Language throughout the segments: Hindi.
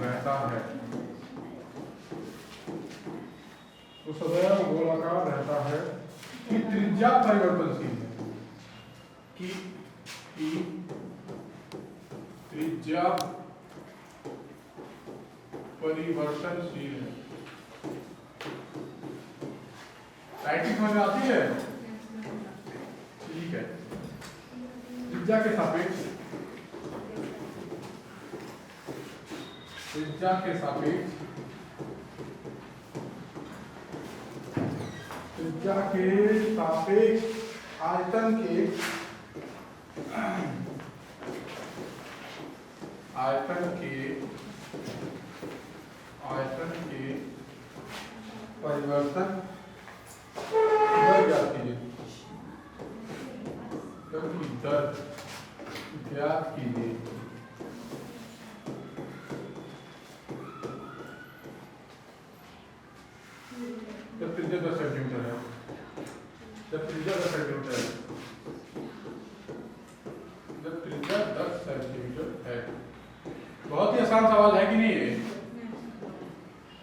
रहता है तो सदैव गोलाकार रहता है कि त्रिज्या परिवर्तनशील है, कि त्रिज्या परिवर्तनशील है। राइटिंग समझ में आती है? ठीक है। त्रिज्या के सापेक्ष आयतन के परिवर्तन दर ज्ञात कीजिए। दर ज्ञात कीजिए। जब त्रिज्या 10 सेंटीमीटर है, जब त्रिज्या 10 सेंटीमीटर है। बहुत ही आसान सवाल है कि नहीं? ये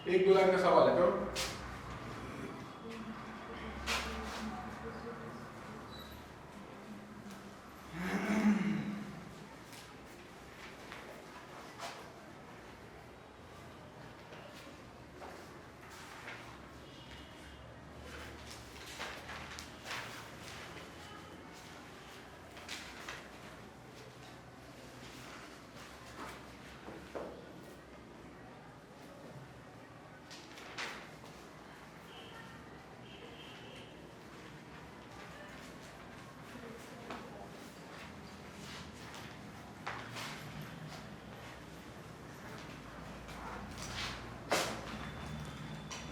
1-2 लाइन का सवाल है। तो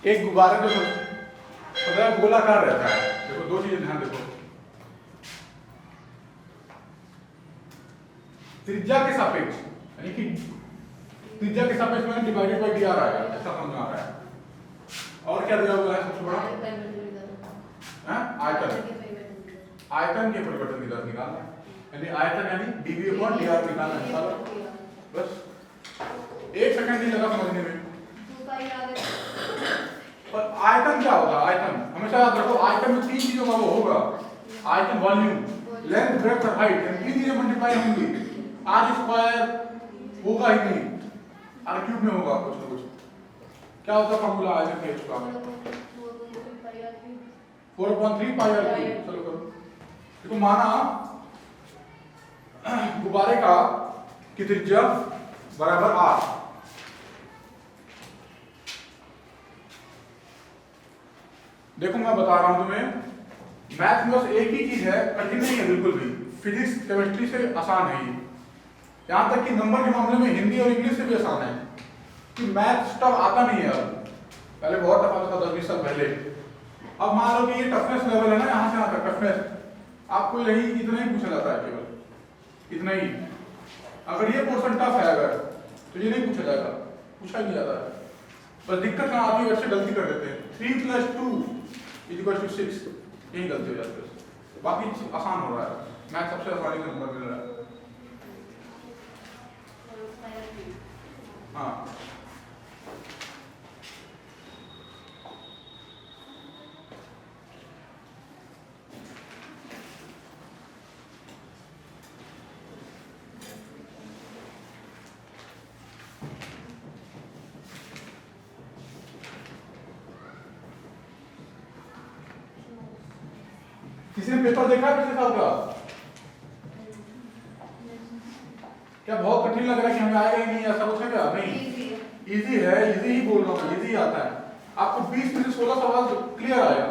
एक गुब्बारे को सदैव गोलाकार रहता है। देखो 2 चीजें ध्यान देखो। त्रिज्या के सापेक्ष यानी कि त्रिज्या के सापेक्ष में डिवाइडेड बाय dr आएगा, ऐसा समझ में आ रहा है। और क्या दिया हुआ है सबसे बड़ा? आयतन के परिवर्तन की दर निकालना है, यानी आयतन यानी dv/dr निकालना है। बस 1 सेकंड ही लगा समझने में। पर आयतन क्या होगा? आयतन हमेशा याद रखो, आयतन में 3 चीजों का वो होगा। आयतन वॉल्यूम, लेंथ, ब्रेड्थ और हाइट, इन 3 चीजें मल्टीप्लाई होंगी। r स्क्वायर होगा ही नहीं, r क्यूब में होगा कुछ ना कुछ। क्या होता है फॉर्मूला आयतन का? 4/3 पाई r क्यूब। चलो करो। देखो माना गुब्बारे का की त्रिज्या बराबर r। देखो मैं बता रहा हूं तुम्हें, मैथ में बस एक ही चीज है, कठिन नहीं है बिल्कुल भी। फिजिक्स केमिस्ट्री से आसान है ये। यहां तक कि नंबर के मामले में हिंदी और इंग्लिश से भी आसान है कि मैथ स्टफ आता नहीं है। अब पहले बहुत टफ आता था 10-20 साल पहले। अब मान लो कि ये टफनेस लेवल है ना, यहां से यहां तक टफनेस आपको यही इतना ही पूछा जाता है, केवल इतना ही। अगर ये पोर्शन टफ है अगर तो ये नहीं पूछा जाएगा, पूछा ही नहीं जाता है। बस दिक्कत कहां आती है? बच्चे गलती कर देते हैं। 3 + 2 = 6, यही गलती हो जाती है। बाकी आसान हो रहा है, मैथ सबसे आसानी से नंबर मिल रहा है। हाँ किसी ने पेपर देखा है पिछले साल का? क्या बहुत कठिन लग रहा है कि हमें आएगा ही नहीं, ऐसा कुछ है क्या? नहीं, इजी है, इजी ही बोल रहा हूँ, इजी आता है। आपको 20 में से 16 सवाल क्लियर आएगा,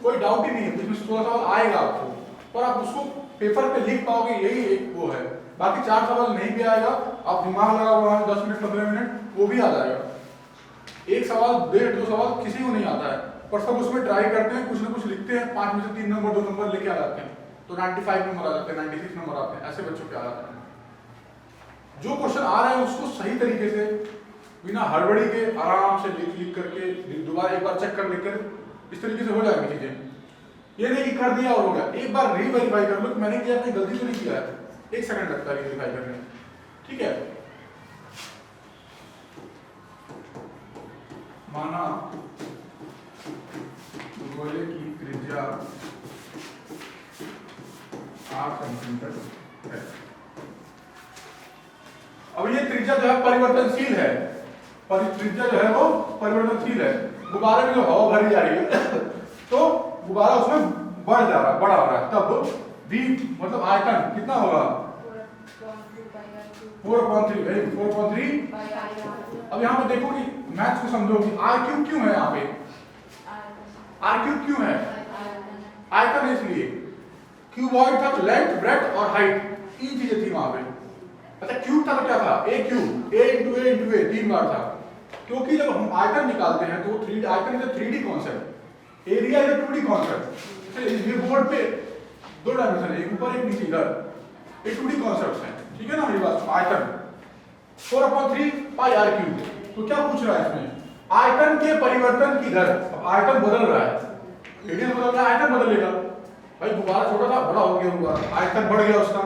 कोई डाउट ही नहीं है। 20 में से 16 सवाल आएगा आपको, पर आप उसको पेपर पे लिख पाओगे, यही एक वो है। बाकी 4 सवाल नहीं भी आएगा, आप दिमाग लगा हुआ 10 मिनट 15 मिनट वो भी आ जाएगा। एक सवाल 1.5-2 सवाल किसी को नहीं आता है, पर सब उसमें ट्राई करते हैं, कुछ ना कुछ लिखते हैं, 5 में से 3 नंबर 2 नंबर लेके आ जाते हैं, तो 95 नंबर आ जाते हैं, 96 नंबर आते हैं। ऐसे बच्चों के आ जाते हैं। जो क्वेश्चन आ रहा है उसको सही तरीके से बिना हड़बड़ी के आराम से लिख करके दोबारा एक बार चेक कर लेकर इस तरीके से हो जाएगी चीजें। ये नहीं कि कर दिया और हो गया, एक बार रीवेरीफाई कर लो कि मैंने किया, अपनी गलती तो नहीं किया है। 1 सेकंड लगता है रीवेरीफाई करने, ठीक है। माना गोले की त्रिज्या 8 सेंटीमीटर है। अब ये त्रिज्या जो है परिवर्तनशील है, त्रिज्या जो है वो परिवर्तनशील है। गुब्बारे में जो हवा भरी जा रही है तो गुब्बारा उसमें बढ़ जा रहा है, बड़ा हो रहा है, तब v मतलब आयतन कितना होगा 4.3। अब यहाँ पे देखो कि मैथ्स को समझो कि आर क्यूब क्यों है, यहाँ पे आर क्यूब क्यों है, आयतन है इसलिए। क्यूबॉइड था तो लेंथ ब्रेड्थ और हाइट तीन चीजें थी वहां पे। अच्छा क्यूब था तो क्या था, ए क्यूब, ए इंटू ए इंटू ए 3 बार था, क्योंकि जब हम आयतन निकालते हैं तो 3D आयतन is 3D concept, area is 2D concept. ये बोर्ड पे दो डायमेंशन है, एक ऊपर एक नीचे, इधर ये 2D कॉन्सेप्ट्स हैं, ठीक है ना मेरी बात। आयतन 4/3 पाई आर क्यूब। तो क्या पूछ रहा है इसमें, आयतन के परिवर्तन की दर। अब आयतन बदल रहा है, रेडियस बदल रहा है, आयतन बदलेगा। भाई गुब्बारा छोटा था बड़ा हो गया गुब्बारा, आयतन बढ़ गया उसका,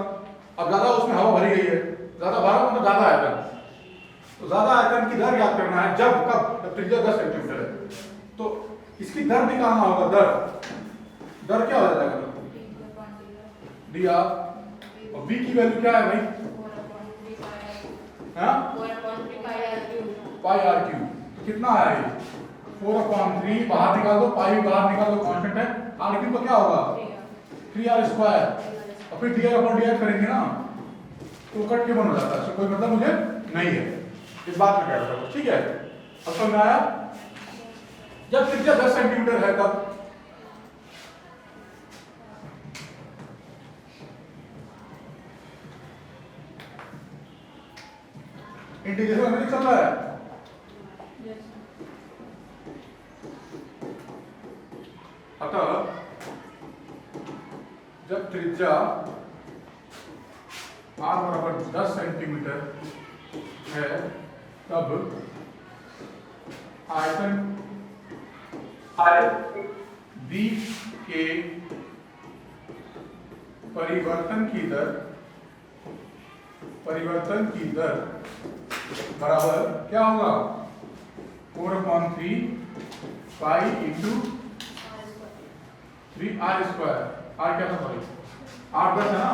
अब ज्यादा उसमें हवा भरी गई है, ज्यादा भरा मतलब ज्यादा आयतन। तो ज्यादा आयतन की दर याद करना है, जब कब त्रिज्या 10 सेंटीमीटर है तो इसकी दर निकालना होगा। दर क्या हो जाएगा, डी आर, और v की वैल्यू क्या है भाई, पाई आर क्यूब। तो कितना है ये 4/3, बाहर निकाल दो, पाई बाहर निकाल दो, कांस्टेंट है, आर क्यूब का क्या होगा 3r²। और फिर dr/dr करेंगे ना तो कट के बन हो जाता है, इसका कोई मतलब मुझे नहीं है, इस बात में कह रहा था, ठीक है। अब समझ में आया, जब त्रिज्या 10 सेंटीमीटर है तब इंटीग्रेशन में चल रहा है। अतः जब त्रिज्या r बराबर 10 सेंटीमीटर है तब आयतन v के परिवर्तन की दर बराबर क्या होगा 4/3 पाई इंटू 3r²। r क्या था भाई, r 10 है ना,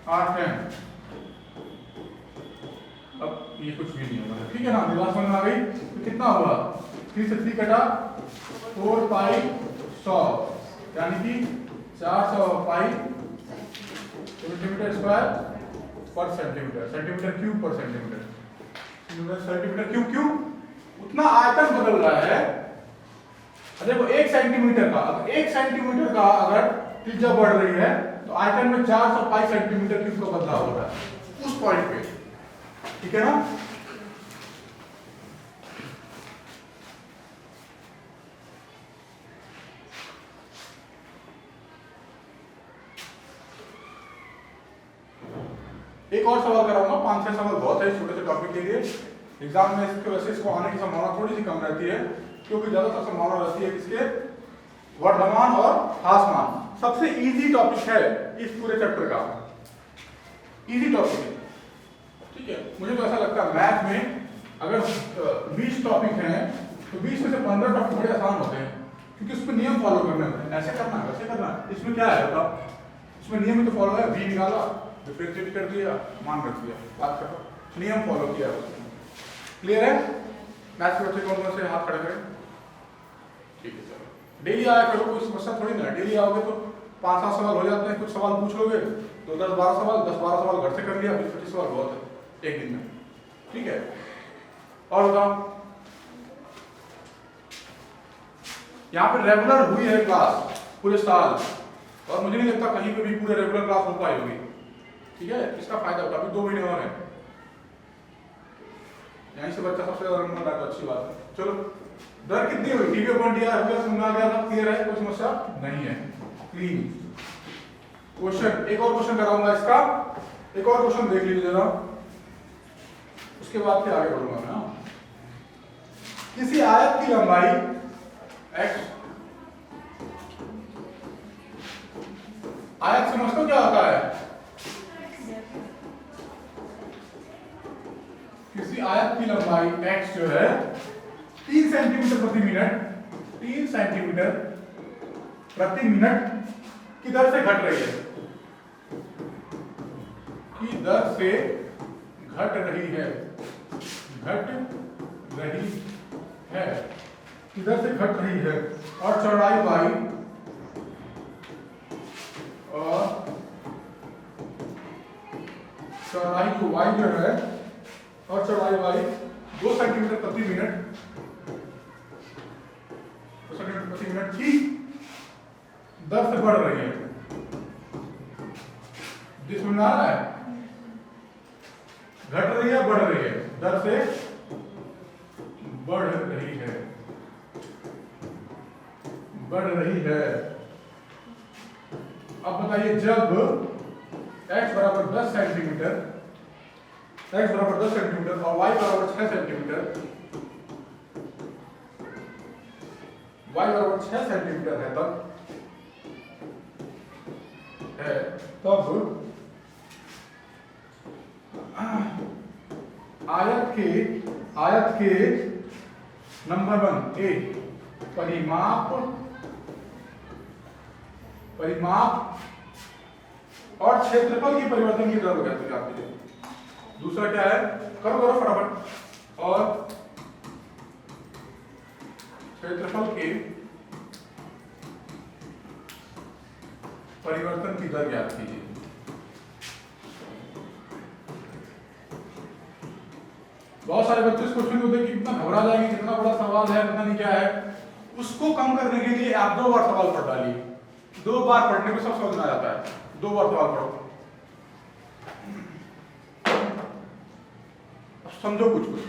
r 10। अब ये कुछ भी नहीं होगा, ठीक है ना, बात समझ में आ गई। तो कितना हुआ, 3 से 3 कटा, 4 पाई 100 यानी कि 400 पाई सेंटीमीटर स्क्वायर पर सेंटीमीटर, सेंटीमीटर क्यूब पर सेंटीमीटर, सेंटीमीटर क्यूब उतना आयतन बदल रहा है। देखो 1 सेंटीमीटर का, अगर 1 सेंटीमीटर का अगर त्रिज्या बढ़ रही है तो आयतन में 400 पाई सेंटीमीटर क्यूब का बदलाव हो रहा है उस पॉइंट पे, ठीक है ना। एक और सवाल कराऊंगा, 5-6 सवाल बहुत है छोटे से टॉपिक के लिए। एग्जाम में इसके वैसे इसको आने की संभावना थोड़ी सी कम रहती है, क्योंकि ज्यादातर संभावना रहती है किसके, वर्धमान और ह्रासमान। सबसे इजी टॉपिक है इस पूरे चैप्टर का, इजी टॉपिक है, ठीक है। मुझे तो ऐसा लगता है मैथ में अगर 20 टॉपिक हैं तो 20 में से 15 टॉपिक बड़े आसान होते हैं, क्योंकि उसमें नियम फॉलो करने होते हैं, ऐसे करना है वैसे करना है। इसमें क्या है बताओ, इसमें नियम तो फॉलो है, v निकाला, डिफरेंशिएट कर दिया, मान रख दिया, बात करो, नियम फॉलो किया उसने। क्लियर है। मैथ्स के बच्चे कौन कौन से हाथ खड़े करें, ठीक है। चलो डेली आया करो, कोई समस्या थोड़ी ना, डेली आओगे तो 5-7 सवाल हो जाते हैं, कुछ सवाल पूछ लोगे तो 10-12 सवाल, 10-12 सवाल घर से कर लिया, 20-25 सवाल बहुत है एक दिन में, ठीक है। और बताओ, यहाँ पे रेगुलर हुई है क्लास पूरे साल, और मुझे नहीं लगता कहीं पे भी पूरे रेगुलर क्लास हो पाई होगी, ठीक है। इसका फायदा होगा, अभी 2 महीने और है, यहीं से बच्चा सबसे ज्यादा नंबर लाए तो अच्छी बात है। चलो दर कितनी हुई, dv/dr हो गया, समझ आ गया था, क्लियर है, कोई समस्या नहीं है, क्लीन। क्वेश्चन, एक और क्वेश्चन कराऊंगा इसका, एक और क्वेश्चन देख लीजिए जरा, उसके बाद फिर आगे बढ़ूंगा मैं। किसी आयत की लंबाई x, आयत समझते हो क्या होता है, किसी आयत की लंबाई x जो है 3 सेंटीमीटर प्रति मिनट, 3 सेंटीमीटर प्रति मिनट की दर से घट रही है, की दर से घट रही है, घट रही है, किधर से घट रही है, और चौड़ाई y, और चौड़ाई को y जो है, और चौड़ाई y 2 सेंटीमीटर प्रति मिनट, 2 सेंटीमीटर प्रति मिनट की दर से बढ़ रही है। जिसमें आ रहा है घट रही है, बढ़ रही है, दर से बढ़ रही है, बढ़ रही है। अब बताइए जब x बराबर 10 सेंटीमीटर, x बराबर 10 सेंटीमीटर और y बराबर 6 सेंटीमीटर, y बराबर 6 सेंटीमीटर है तब आयत के नंबर 1 ए परिमाप और क्षेत्रफल की परिवर्तन की दर हो जाती है। दूसरा क्या है, करो फटाफट, और क्षेत्रफल के परिवर्तन की दर ज्ञात कीजिए। बहुत सारे बच्चे इस क्वेश्चन को देख के कितना घबरा जाएंगे, कितना बड़ा सवाल है, पता नहीं क्या है। उसको कम करने के लिए आप 2 बार सवाल पढ़ डालिए, 2 बार पढ़ने में सब समझ में आ जाता है। 2 बार सवाल पढ़ो, समझो कुछ कुछ।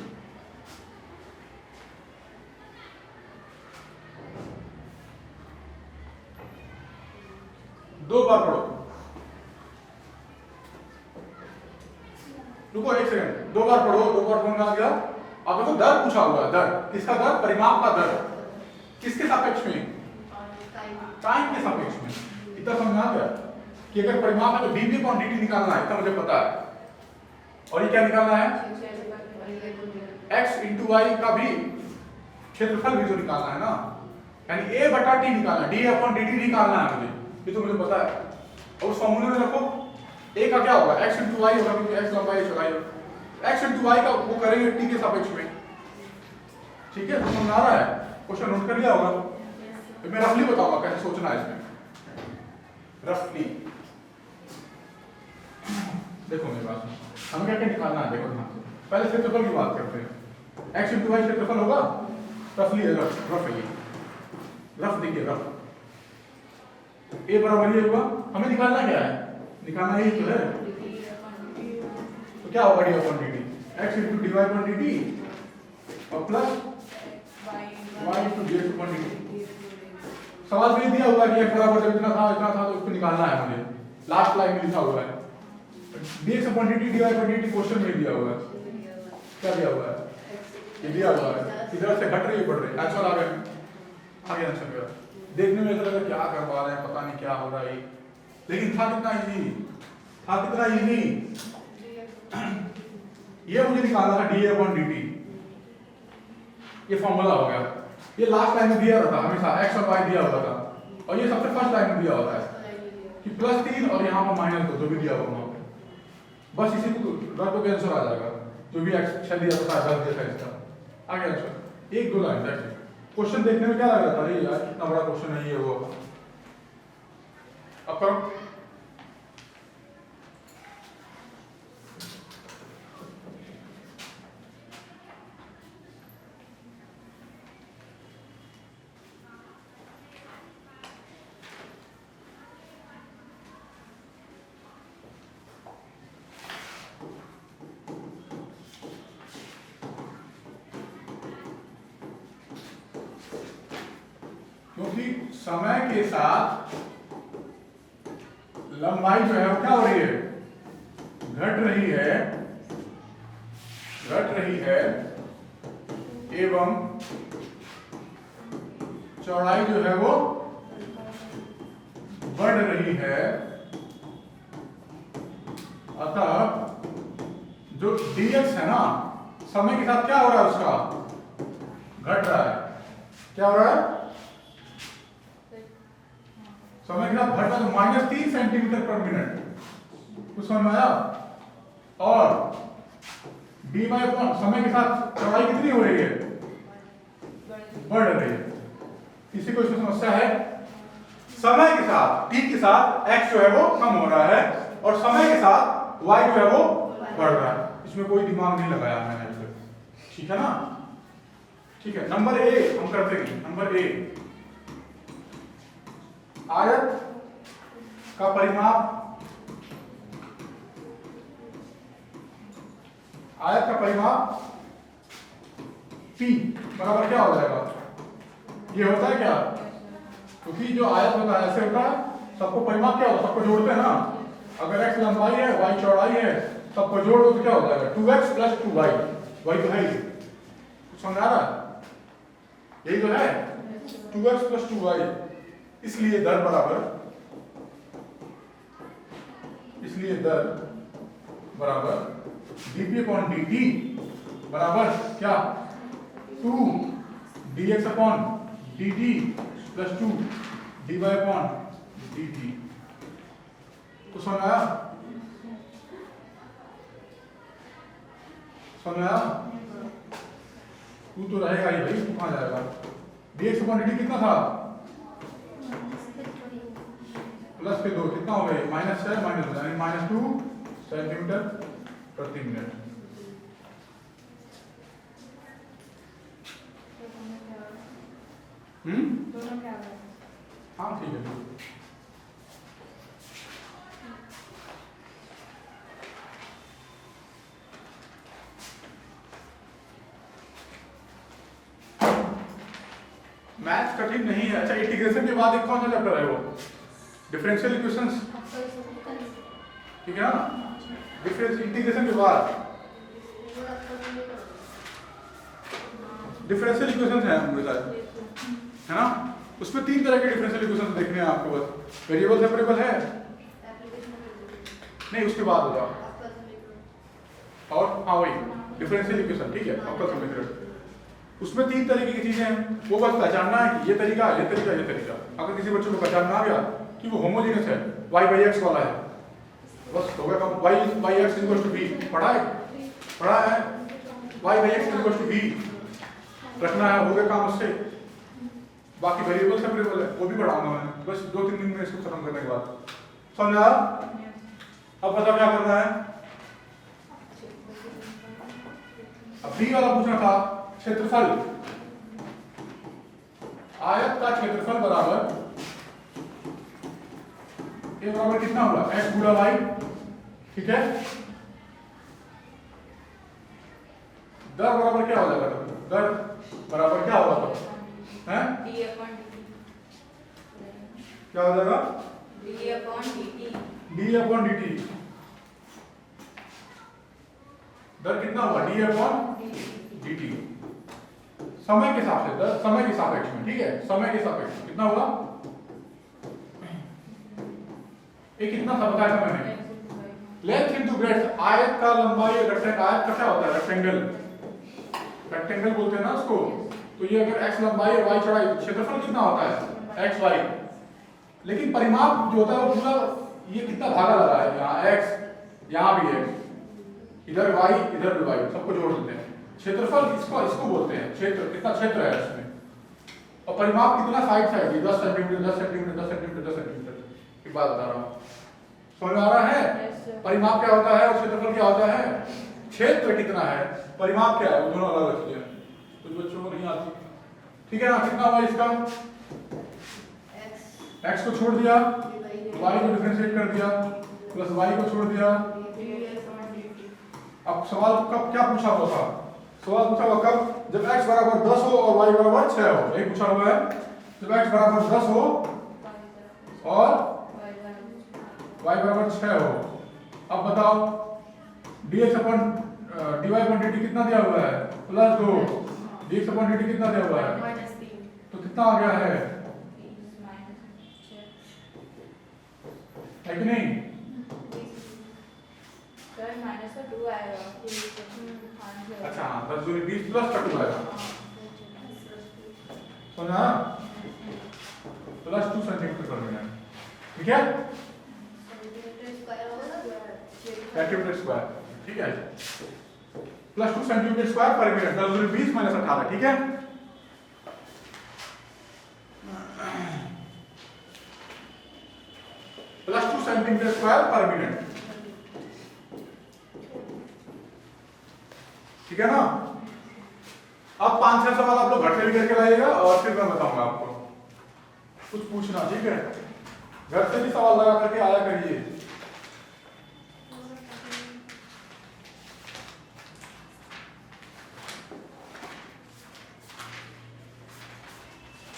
दो बार पढ़ो, रुको 1 सेकंड, 2 बार पढ़ो, 2 बार समझ आ गया। अब देखो दर पूछा हुआ है, दर किसका, दर परिमाप का दर किसके सापेक्ष में, टाइम के सापेक्ष में। इतना समझ आ गया कि अगर परिमाप है तो dv/dt निकालना है, इतना मुझे पता है। और ये क्या निकालना है, x × y का भी क्षेत्रफल भी जो निकालना है ना, यानी a/t निकालना है, df/dt निकालना है मुझे, ये तो मुझे पता है। और उस फॉर्मूले में रखो a का क्या होगा, x × y होगा, क्योंकि x लंबाई चौड़ाई है। x × y का वो करेंगे t के सापेक्ष में, ठीक है। तो समझ आ रहा है, क्वेश्चन नोट कर लिया होगा। मैं रफली बताऊंगा कैसे सोचना है इसमें, रफली देखो मेरे पास हमें क्या क्या निकालना है। देखो ध्यान से, पहले क्षेत्रफल की बात करते हैं। x × y क्षेत्रफल होगा, रफली रफ है ये, रफ देखिए, रफ a बराबर ये हुआ। हमें निकालना क्या है, निकालना ये तो है, तो क्या होगा df/dt, x × dy/dt और प्लस y × dx/dt। सवाल में दिया हुआ है कि x बराबर जब इतना था तो उसको निकालना है मुझे, लास्ट लाइन में लिखा हुआ है dx/dt dy/dt क्वेश्चन में दिया हुआ है। क्या दिया हुआ है, ये दिया हुआ है, इधर से घट रही है, बढ़ रही है। अच्छा आगे आंसर मेरा देखने में ऐसा लगा क्या करवा रहे हैं, पता नहीं क्या हो रहा है, लेकिन था कितना इजी, था कितना इजी। ये मुझे निकालना था df/dt, ये फॉर्मूला हो गया। ये लास्ट टाइम में दिया था हमेशा, x और y दिया हुआ था, और ये सबसे फर्स्ट टाइम में दिया होता है कि +3 और यहाँ पर -2 जो भी दिया हुआ वहाँ पे, बस इसी को रख दो, आंसर आ जाएगा। जो भी x दिया था 10 दिया था इसका, आगे आंसर 1-2 लाइन तक। क्वेश्चन देखने में क्या लग रहा था, अरे यार कितना बड़ा क्वेश्चन है ये वो। अब करो, क्योंकि समय के साथ लंबाई जो है वो क्या हो रही है, घट रही है एवं चौड़ाई जो है वो बढ़ रही है। अतः जो dx है ना, समय के साथ क्या हो रहा है उसका, घट रहा है। क्या हो रहा है, समय के साथ घट रहा है, -3 सेंटीमीटर पर मिनट। कुछ समझ में आया। और dy अपॉन समय के साथ चौड़ाई कितनी हो रही है, बढ़ रही है। किसी को इसमें समस्या है, समय के साथ t के साथ x जो है वो कम हो रहा है और समय के साथ y जो है वो बढ़ रहा है। इसमें कोई दिमाग नहीं लगाया मैंने इसे, ठीक है ना। ठीक है, नंबर ए हम करते हैं। नंबर ए, आयत का परिमाप, आयत का परिमाप P बराबर क्या हो जाएगा, ये होता है क्या, क्योंकि जो आयत होता है ऐसे होता है, सबको परिमाप क्या होता है, सबको जोड़ते हैं ना। अगर x लंबाई है, y चौड़ाई है, सबको जोड़ दो तो क्या हो जाएगा, 2x + 2y। वही तो है, समझ आ रहा है, यही तो है 2x + 2y। इसलिए दर बराबर dp/dt बराबर क्या, 2dx/dt + 2 dy/dt। तो समझ आया, समझ आया। तू तो रहेगा ही भाई, तू कहाँ जाएगा। dx/dt कितना था, प्लस के 2 कितना हो गए, -6 -2 यानी -2 सेंटीमीटर प्रति मिनट। हाँ ठीक है। मैथ कठिन नहीं है। अच्छा, इंटीग्रेशन के बाद एक कौन सा चैप्टर है वो, डिफरेंशियल इक्वेशंस, ठीक है ना। डिफरेंस इंटीग्रेशन के बाद डिफरेंशियल इक्वेशंस है मेरे साथ, है ना। उसमें 3 तरह के डिफरेंशियल इक्वेशंस देखने हैं आपको बस। वेरिएबल सेपरेबल है नहीं, उसके बाद हो जाओ। और हाँ वही डिफरेंशियल इक्वेशन, ठीक है, आपका समीकरण। उसमें 3 तरीके की चीजें हैं, वो बस पहचानना है कि ये तरीका, ये तरीका, ये तरीका। अगर किसी बच्चे को पहचानना आ गया कि वो होमोजेनियस है, y/x वाला है, बस हो गया काम। y/x = b पढ़ा है, y/x = b रखना है, हो गया काम उससे। बाकी वेरिएबल सेपरेबल है, वो भी पढ़ाऊंगा मैं, बस 2-3 दिन में इसको खत्म करने के बाद। समझा। अब पता क्या करना है, अब b वाला पूछना था, क्षेत्रफल, आयत का क्षेत्रफल बराबर ये बराबर कितना होगा, x गुणा y, ठीक है। दर बराबर क्या हो जाएगा, दर बराबर क्या होगा तो, हैं क्या हो जाएगा, d/dt। दर कितना होगा, d/dt। समय के साथ दर, समय के सापेक्ष में, ठीक है, समय के सापेक्ष में कितना होगा, ये कितना सा बताया था मैंने, लेंथ इनटू ब्रेड्थ। आयत का लंबाई, रेक्टेंगल, आयत का क्या होता है, रेक्टेंगल बोलते हैं ना उसको। तो ये अगर x लंबाई और y चौड़ाई, क्षेत्रफल कितना होता है, x y। लेकिन परिमाप जो होता है वो पूरा, ये कितना धागा लगा है, यहाँ x, यहाँ भी x, इधर y, इधर भी y, सबको जोड़ देते हैं। क्षेत्रफल इसको बोलते हैं क्षेत्र, कितना क्षेत्र है इसमें। और परिमाप कितना, side 10 centimetre 10 centimetre 10 centimetre 10 centimetre की बात बता रहा हूँ। समझ आ रहा है, परिमाप क्या होता है और क्षेत्रफल क्या होता है। क्षेत्र कितना है, परिमाप क्या है, वो दोनों अलग अलग चीजें, कुछ बच्चों को नहीं आती, ठीक है ना। कितना हुआ इसका, x को छोड़ दिया, y को डिफरेंशिएट कर दिया, प्लस y को छोड़ दिया। अब सवाल कब क्या पूछा हुआ था, सवाल पूछा हुआ कब, जब x बराबर 10 हो और y बराबर 6 हो। यही पूछा हुआ है, जब x बराबर 10 हो और y बराबर 6 हो। अब बताओ dx/dy/dt कितना दिया हुआ है, +2। dx/dt कितना दिया हुआ है, तो कितना आ गया है कि नहीं, अच्छा हाँ 10 दूनी 20 प्लस का 2 आएगा सुना प्लस 2 सेंटीमीटर पर मिनट ठीक है सेंटीमीटर स्क्वायर ठीक है प्लस 2 सेंटीमीटर स्क्वायर पर मिनट 10 दूनी 20 माइनस 18 ठीक है प्लस 2 सेंटीमीटर स्क्वायर पर मिनट ठीक है ना अब 5-6 सवाल आप लोग घर से भी करके लाइएगा और फिर मैं बताऊंगा आपको कुछ पूछना ठीक है घर से भी सवाल लगा करके आया करिए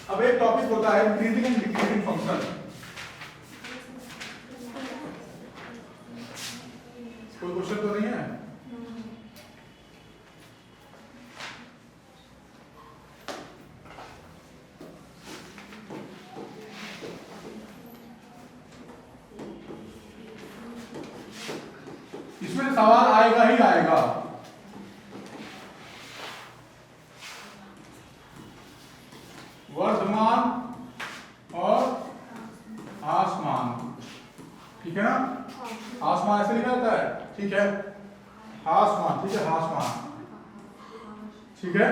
अब एक टॉपिक होता है इंक्रीजिंग एंड डिक्रीजिंग फंक्शन कोई क्वेश्चन तो नहीं है इसमें सवाल आएगा ही आएगा वर्धमान और आसमान ठीक है ना आसमान ऐसे लिखा जाता है ठीक है आसमान ठीक है आसमान ठीक है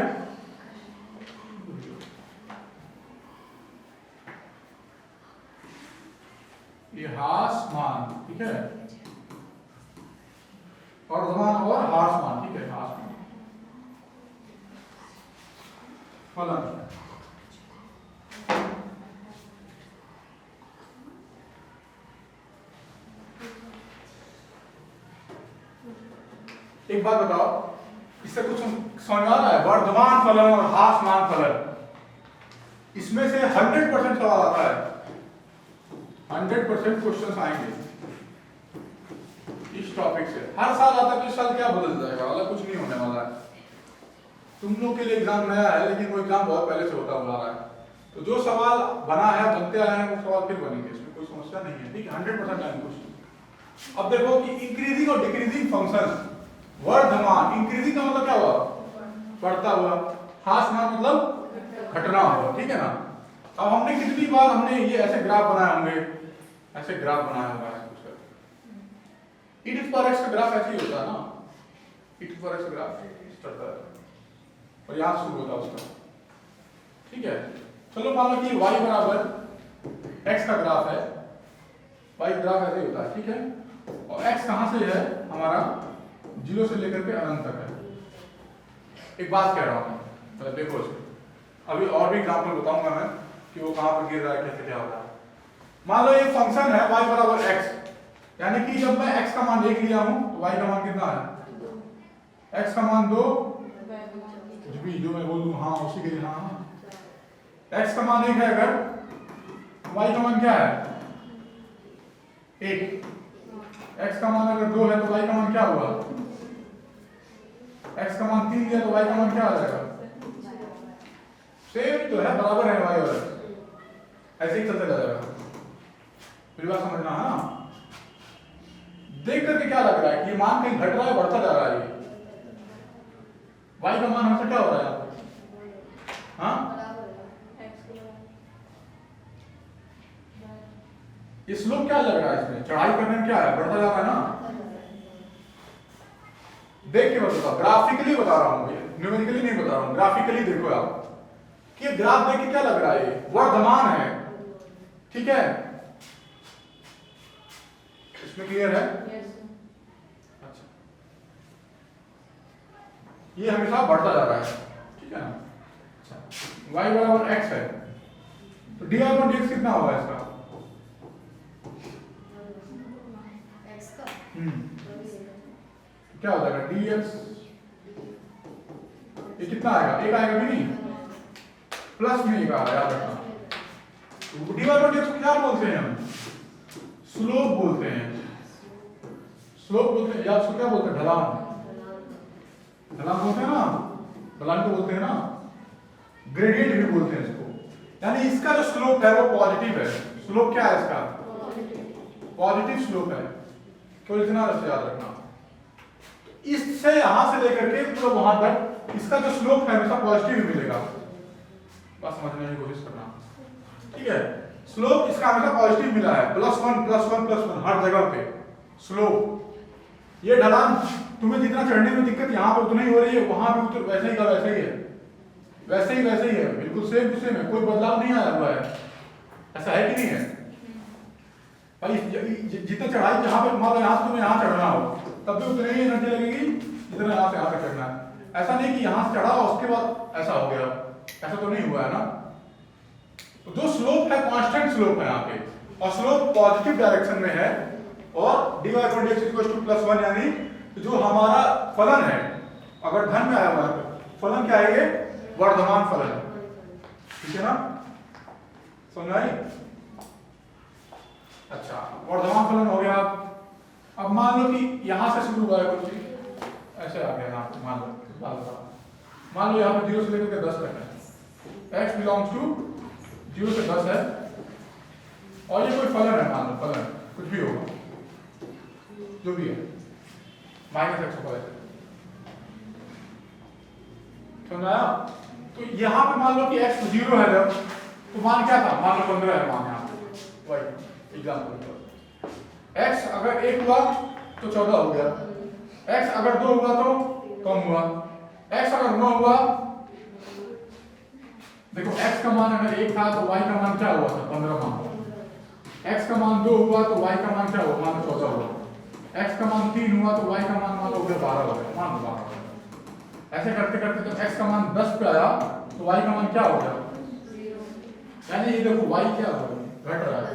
ये आसमान ठीक है वर्धमान और आसमान ठीक है आसमान फलन एक बात बताओ इससे कुछ समझ आ रहा है वर्धमान फलन और ह्रासमान फलन इसमें से 100% सवाल आता है 100% क्वेश्चन आएंगे इस टॉपिक से हर साल आता है तो इस साल क्या बदल जाएगा वाला कुछ नहीं होने वाला है तुम लोग के लिए एग्जाम नया है लेकिन वो एग्जाम बहुत पहले से होता हुआ रहा है तो जो सवाल बना है बनते आए हैं वो सवाल फिर बनेंगे इसमें कोई समस्या नहीं है ठीक है 100% आएंगे क्वेश्चन अब देखो कि इंक्रीजिंग और डिक्रीजिंग फंक्शन वर्धमान इंक्रीजिंग का मतलब क्या हुआ बढ़ता हुआ ह्रासमान मतलब घटना हुआ ठीक है ना अब हमने कितनी बार हमने ये ऐसे ग्राफ बनाए होंगे ऐसे ग्राफ बनाया होगा e टू पावर x का ग्राफ ऐसे ही होता है ना e टू पावर x का ग्राफ चलता है और यहां शुरू होता है उसका ठीक है चलो मान लो कि y बराबर x का ग्राफ है y ग्राफ ऐसे ही होता है ठीक है और x कहां से है हमारा 0 से लेकर के अनंत तक है एक बात कह रहा हूं मतलब देखो अभी और भी एग्जांपल बताऊंगा मैं कि वो कहां पर गिर रहा है कैसे क्या हो रहा है मान लो ये फंक्शन है y बराबर x यानी कि जब मैं x का मान 1 लिया हूं तो y का मान कितना है x का मान 2 कुछ भी जो मैं बोलूं हां उसी के लिए हां x का मान 1 है अगर y का मान क्या है 1 x का मान अगर 2 है तो y का मान क्या हुआ x का मान 3 दिया तो y का मान क्या आ जाएगा सेम तो है बराबर है y और x ऐसे ही चलता जाएगा मेरी बात समझना है ना देख करके क्या लग रहा है कि ये मान कहीं घट रहा है बढ़ता जा रहा है y का मान हमसे क्या हो रहा है हाँ ये स्लोप क्या लग रहा है इसमें चढ़ाई करने में क्या है बढ़ता जा रहा है ना देख के बताओ ग्राफिकली बता रहा हूं न्यूमेरिकली नहीं बता रहा हूं ग्राफिकली देखो आप कि ग्राफ देख के क्या लग रहा है वर्धमान है ठीक है इसमें क्लियर है अच्छा ये हमेशा बढ़ता जा रहा है ठीक है ना अच्छा y बराबर x है तो dy अपॉन dx कितना होगा इसका x का क्या हो जाएगा dx ये कितना आएगा एक आएगा भी नहीं प्लस में एक आ रहा है याद रखना dy अपॉन dx को क्या बोलते हैं हम स्लोप बोलते हैं स्लोप बोलते हैं या उसको क्या बोलते हैं ढलान ढलान बोलते हैं ना ढलान को बोलते हैं ना ग्रेडियंट भी बोलते हैं इसको यानी इसका जो स्लोप है वो पॉजिटिव है स्लोप क्या है इसका पॉजिटिव स्लोप है तो इतना याद रखना इससे यहां से लेकर के पूरा वहां तक इसका जो स्लोप है हमेशा पॉजिटिव ही मिलेगा। बस समझने की कोशिश करना, ठीक है। स्लोप इसका हमेशा पॉजिटिव मिला है, +1 +1 +1 हर जगह पे स्लोप। ये ढलान तुम्हें जितना चढ़ने में दिक्कत यहाँ पे उतनी ही हो रही है, वहां भी उतर वैसे ही का वैसे ही है, वैसे ही है, बिल्कुल सेम टू सेम है, कोई बदलाव नहीं आया हुआ है। ऐसा है कि नहीं है भाई? जितना चढ़ाई जहाँ पे मान लो यहाँ से तुम्हें यहाँ चढ़ना हो तब भी उतनी ही एनर्जी लगेगी जितना यहाँ से यहाँ पे चढ़ना है। ऐसा नहीं कि यहाँ से चढ़ा उसके बाद ऐसा हो गया, ऐसा तो नहीं हुआ है ना। तो जो स्लोप है कांस्टेंट स्लोप है यहाँ पे, और स्लोप पॉजिटिव डायरेक्शन में है, और dy/dx +1 यानी जो हमारा फलन है, अगर धन में आया हुआ है फलन क्या है, ये वर्धमान फलन, ठीक है ना, समझ आई? अच्छा, वर्धमान फलन हो गया। अब मान लो कि यहां से शुरू हुआ है कुछ ऐसे आ गया यहाँ पे, मान लो यहाँ पे 0 से लेकर के 10 तक है, x बिलोंग्स टू 0 से 10 है, और ये कोई फलन है, मान लो फलन कुछ भी होगा, जो भी है -x/, समझाया? तो यहाँ पे मान लो कि x 0 है जब, तो मान क्या था, मान लो 15 है मान, यहाँ पे वही एग्जाम्पल, x अगर 1 हुआ तो 14 हो गया, x अगर 2 हुआ तो कम हुआ, x अगर 9 हुआ, देखो x का मान अगर 1 था तो y का मान क्या हुआ था, 15 मान, x का मान 2 हुआ तो y का मान क्या हुआ, मान 14 हुआ, x का मान 3 हुआ तो y का मान हो गया 12 हो गया, मान 12। ऐसे करते करते जब x का मान 10 पे आया तो y का मान क्या हो गया, यानी ये देखो y क्या हो गया, घट रहा है,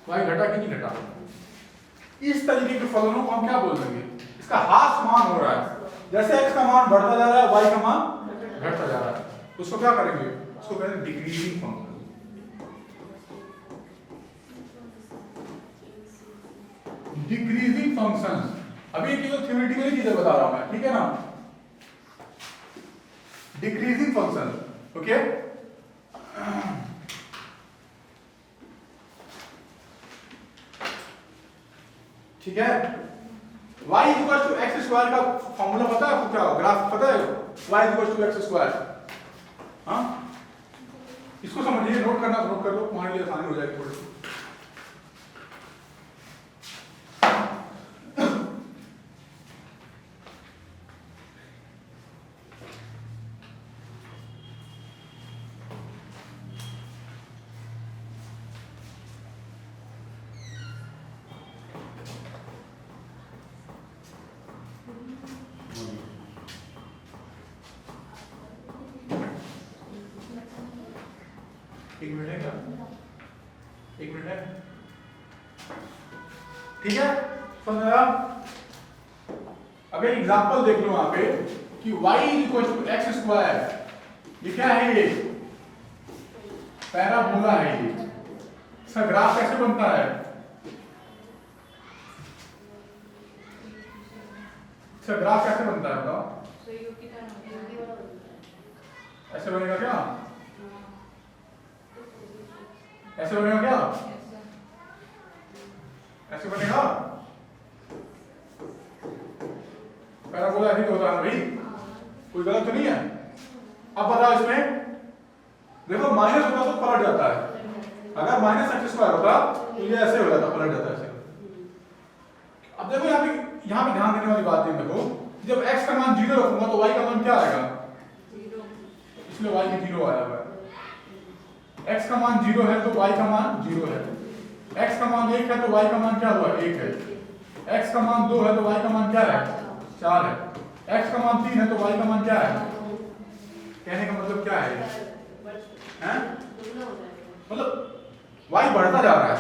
y घटा कि नहीं घटा। इस तरीके के फलनों को हम क्या बोल देंगे, इसका हास मान हो रहा है, जैसे x का मान बढ़ता जा रहा है y का मान घटता जा रहा है, उसको क्या करेंगे, उसको कहेंगे डिक्रीजिंग फंक्शन। डिक्रीजिंग फंक्शन, अभी केवल थ्योरेटिकली चीजें बता रहा हूं मैं, ठीक है ना। Decreasing function, okay. ठीक है, y = x² का फॉर्मूला पता है आपको, क्या ग्राफ पता है, y = x²। हाँ, इसको समझिए, नोट करना नोट कर लो, तुम्हारे लिए आसानी हो जाएगी थोड़ी सी। एक मिनट है क्या, एक मिनट है, ठीक है, समझा। अब एक एग्जांपल देख लो यहाँ पे कि y = x², ये क्या है, ये पैराबोला है, ये इसका ग्राफ कैसे बनता है, इसका ग्राफ कैसे बनता है बताओ, ऐसे बनेगा क्या, ऐसे बनेगा क्या, ऐसे बनेगा, पैराबोला ऐसे होता है भाई, कोई गलत तो नहीं है। अब बताओ इसमें देखो, माइनस होता तो पलट जाता है, अगर -x² होता तो ये ऐसे हो जाता, पलट जाता ऐसे। अब देखो यहाँ पे ध्यान देने वाली बात है, देखो जब x का मान 0 रखूंगा तो y का मान क्या आएगा, 0, इसलिए y की 0 आया हुआ है। x का मान 0 है तो y का मान 0 है, x का मान 1 है तो y का मान क्या हुआ, 1 है, x का मान 2 है तो y का मान क्या है, 4 है, x का मान 3 है तो y का मान क्या है, कहने का मतलब क्या है, हैं? मतलब y बढ़ता जा रहा है,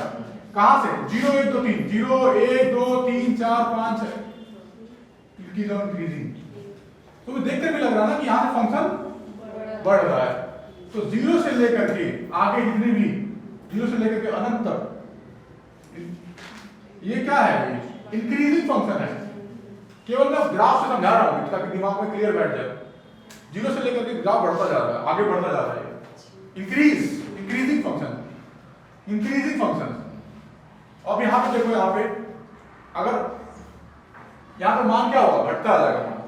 कहां से, 0 1 2 3, 0 1 2 3 4 5 है, इंक्रीजिंग। तो देखकर भी लग रहा है ना कि यहाँ से फंक्शन बढ़ रहा है। तो 0 से लेकर के आगे जितने भी 0 से लेकर के अनंत तक, ये क्या है, इंक्रीजिंग फंक्शन है। केवल मैं ग्राफ से समझा रहा हूँ ताकि दिमाग में क्लियर बैठ जाए। 0 से लेकर के ग्राफ बढ़ता जा रहा है, आगे बढ़ता जा रहा है, इंक्रीजिंग फंक्शन। अब यहाँ पे देखो, यहाँ पे अगर यहाँ पे मान क्या होगा, घटता आ जाएगा मान।